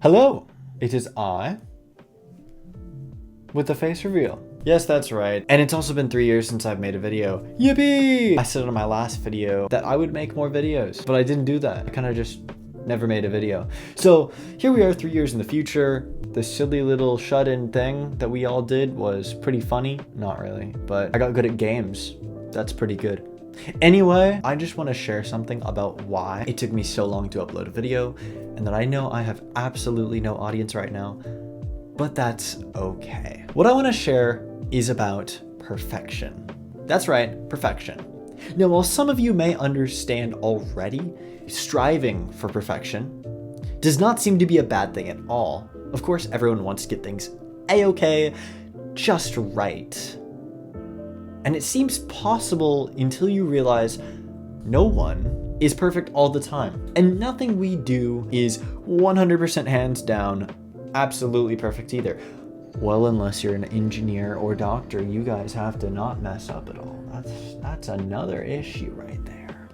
Hello, it is I with the face reveal. Yes, that's right. And it's also been 3 years since I've made a video. Yippee! I said in my last video that I would make more videos, but I didn't do that. I kind of just never made a video. So here we are 3 years in the future. The silly little shut-in thing that we all did was pretty funny. Not really, but I got good at games. That's pretty good. Anyway, I just want to share something about why it took me so long to upload a video, and that I know I have absolutely no audience right now, but that's okay. What I want to share is about perfection. That's right, perfection. Now, while some of you may understand already, striving for perfection does not seem to be a bad thing at all. Of course, everyone wants to get things a-okay, just right. And it seems possible until you realize no one is perfect all the time. And nothing we do is 100% hands down absolutely perfect either. Well, unless you're an engineer or doctor, you guys have to not mess up at all. That's another issue right there.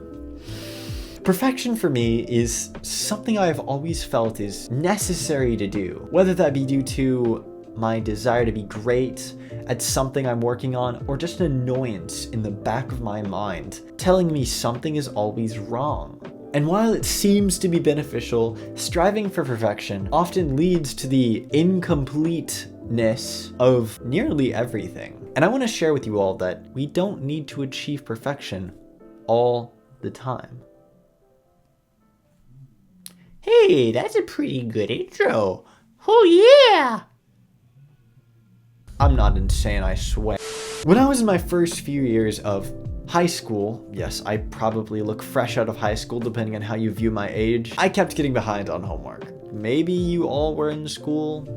Perfection for me is something I've always felt is necessary to do, whether that be due to my desire to be great at something I'm working on, or just an annoyance in the back of my mind telling me something is always wrong. And while it seems to be beneficial, striving for perfection often leads to the incompleteness of nearly everything. And I want to share with you all that we don't need to achieve perfection all the time. Hey, that's a pretty good intro. Oh yeah! I'm not insane, I swear. When I was in my first few years of high school, yes, I probably look fresh out of high school depending on how you view my age, I kept getting behind on homework. Maybe you all were in school.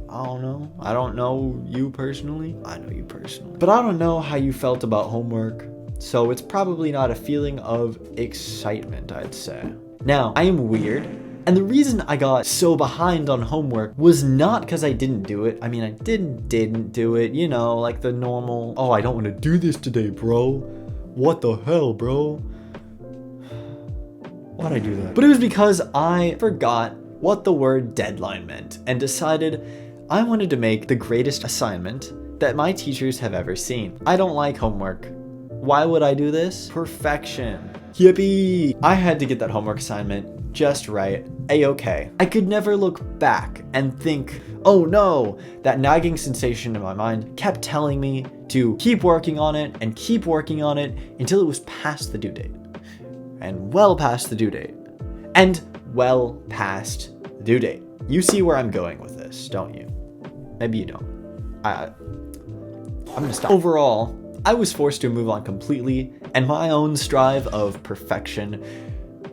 I don't know. I don't know you personally. I know you personally. But I don't know how you felt about homework, so it's probably not a feeling of excitement, I'd say. Now, I am weird. And the reason I got so behind on homework was not because I didn't do it. I mean, I didn't do it, you know, like the normal, oh, I don't want to do this today, bro. What the hell, bro? Why'd I do that? But it was because I forgot what the word deadline meant and decided I wanted to make the greatest assignment that my teachers have ever seen. I don't like homework. Why would I do this? Perfection. Yippee! I had to get that homework assignment just right, a-okay. I could never look back and think, oh no, that nagging sensation in my mind kept telling me to keep working on it and keep working on it until it was past the due date. And well past the due date. And well past the due date. You see where I'm going with this, don't you? Maybe you don't. I'm gonna stop. Overall, I was forced to move on completely, and my own strive of perfection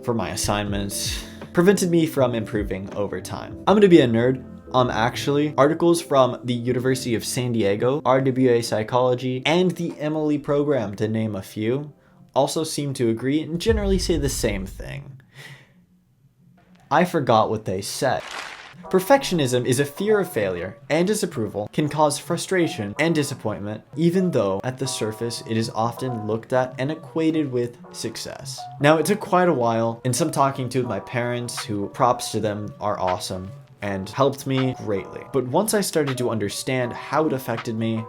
for my assignments prevented me from improving over time. I'm gonna be a nerd. Actually, articles from the University of San Diego, RWA Psychology, and the Emily program, to name a few, also seem to agree and generally say the same thing. I forgot what they said. Perfectionism is a fear of failure and disapproval, can cause frustration and disappointment, even though at the surface it is often looked at and equated with success. Now, it took quite a while and some talking to with my parents, who, props to them, are awesome and helped me greatly. But once I started to understand how it affected me,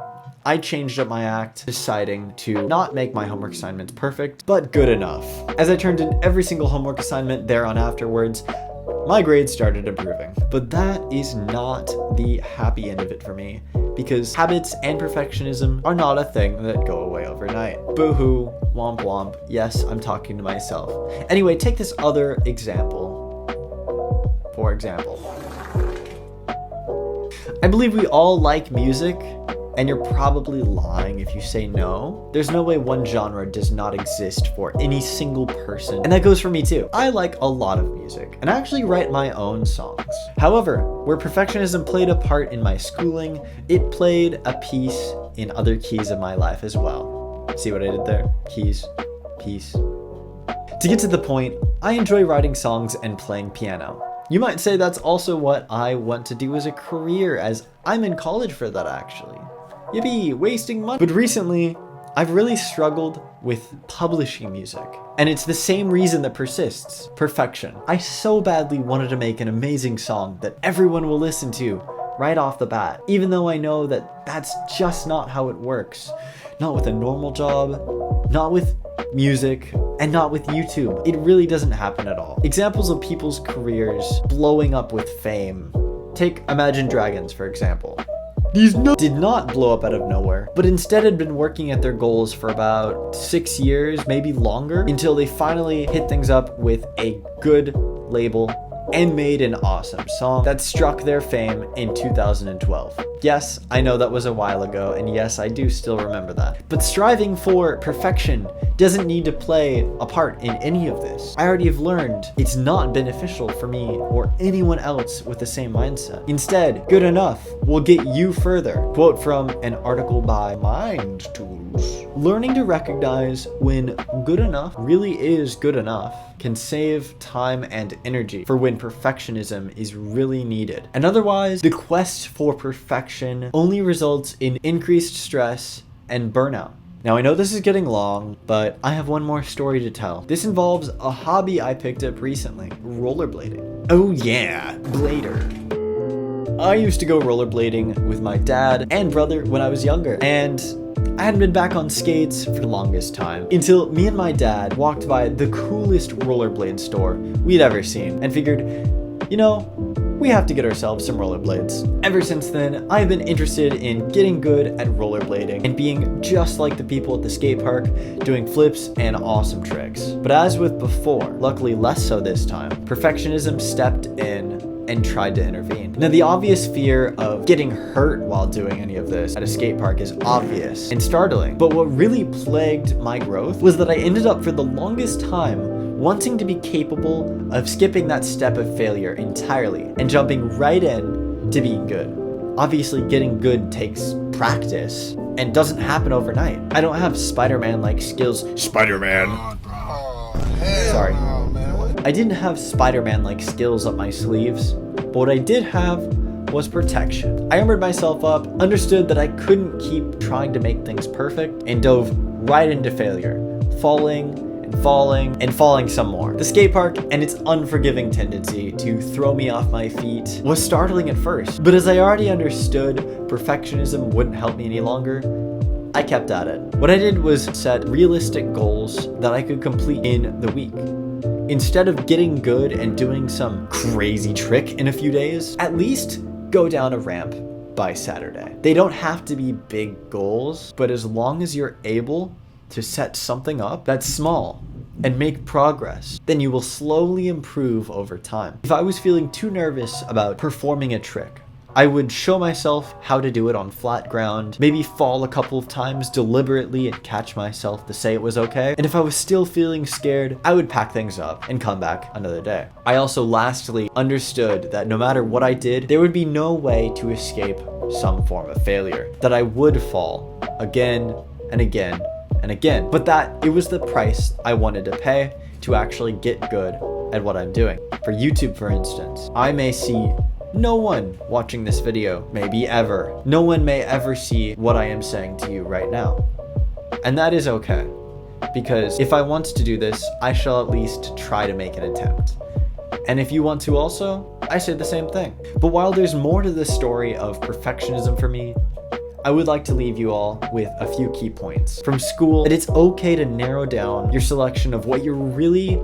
I changed up my act, deciding to not make my homework assignments perfect, but good enough. As I turned in every single homework assignment thereon afterwards, my grades started improving. But that is not the happy end of it for me, because habits and perfectionism are not a thing that go away overnight. Boo-hoo, womp womp, yes, I'm talking to myself. Anyway, take this other example. For example, I believe we all like music, and you're probably lying if you say no. There's no way one genre does not exist for any single person, and that goes for me too. I like a lot of music, and I actually write my own songs. However, where perfectionism played a part in my schooling, it played a piece in other keys of my life as well. See what I did there? Keys, piece. To get to the point, I enjoy writing songs and playing piano. You might say that's also what I want to do as a career, as I'm in college for that actually. Yippee, wasting money. But recently, I've really struggled with publishing music. And it's the same reason that persists: perfection. I so badly wanted to make an amazing song that everyone will listen to right off the bat, even though I know that that's just not how it works. Not with a normal job, not with music, and not with YouTube. It really doesn't happen at all. Examples of people's careers blowing up with fame. Take Imagine Dragons, for example. These did not blow up out of nowhere, but instead had been working at their goals for about 6 years, maybe longer, until they finally hit things up with a good label and made an awesome song that struck their fame in 2012. Yes, I know that was a while ago, and yes, I do still remember that. But striving for perfection doesn't need to play a part in any of this. I already have learned it's not beneficial for me or anyone else with the same mindset. Instead, good enough will get you further. Quote from an article by Mind Tools. Learning to recognize when good enough really is good enough can save time and energy for when perfectionism is really needed. And otherwise, the quest for perfection only results in increased stress and burnout. Now, I know this is getting long, but I have one more story to tell. This involves a hobby I picked up recently: rollerblading. Oh yeah, blader. I used to go rollerblading with my dad and brother when I was younger, and I hadn't been back on skates for the longest time until me and my dad walked by the coolest rollerblade store we'd ever seen and figured, you know, we have to get ourselves some rollerblades. Ever since then, I've been interested in getting good at rollerblading and being just like the people at the skate park, doing flips and awesome tricks. But as with before, luckily less so this time, perfectionism stepped in and tried to intervene. Now, the obvious fear of getting hurt while doing any of this at a skate park is obvious and startling, but what really plagued my growth was that I ended up for the longest time wanting to be capable of skipping that step of failure entirely and jumping right in to being good. Obviously, getting good takes practice and doesn't happen overnight. I don't have Spider-Man-like skills. Spider-Man. Sorry. I didn't have Spider-Man-like skills up my sleeves, but what I did have was protection. I armored myself up, understood that I couldn't keep trying to make things perfect, and dove right into failure, falling and falling some more. The skate park and its unforgiving tendency to throw me off my feet was startling at first, but as I already understood perfectionism wouldn't help me any longer, I kept at it. What I did was set realistic goals that I could complete in the week. Instead of getting good and doing some crazy trick in a few days, at least go down a ramp by Saturday. They don't have to be big goals, but as long as you're able to set something up that's small and make progress, then you will slowly improve over time. If I was feeling too nervous about performing a trick, I would show myself how to do it on flat ground, maybe fall a couple of times deliberately and catch myself to say it was okay. And if I was still feeling scared, I would pack things up and come back another day. I also lastly understood that no matter what I did, there would be no way to escape some form of failure, that I would fall again and again and again, but that it was the price I wanted to pay to actually get good at what I'm doing. For YouTube, for instance, I may see no one watching this video, maybe ever. No one may ever see what I am saying to you right now. And that is okay, because if I want to do this, I shall at least try to make an attempt. And if you want to also, I say the same thing. But while there's more to this story of perfectionism for me, I would like to leave you all with a few key points from school, that it's okay to narrow down your selection of what you're really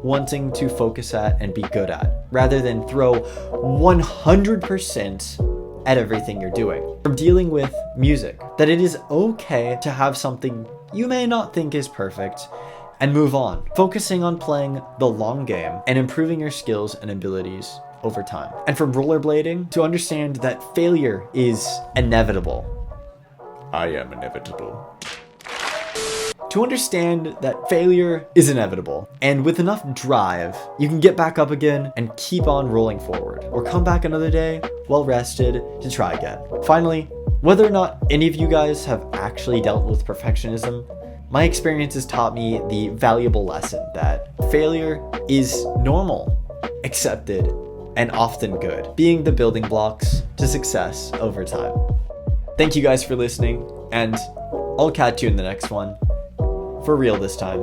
wanting to focus at and be good at, rather than throw 100% at everything you're doing. From dealing with music, that it is okay to have something you may not think is perfect and move on, focusing on playing the long game and improving your skills and abilities over time. And from rollerblading, to understand that failure is inevitable. I am inevitable. To understand that failure is inevitable, and with enough drive, you can get back up again and keep on rolling forward, or come back another day, well rested, to try again. Finally, whether or not any of you guys have actually dealt with perfectionism, my experience has taught me the valuable lesson that failure is normal, accepted, and often good, being the building blocks to success over time. Thank you guys for listening, and I'll catch you in the next one. For real this time.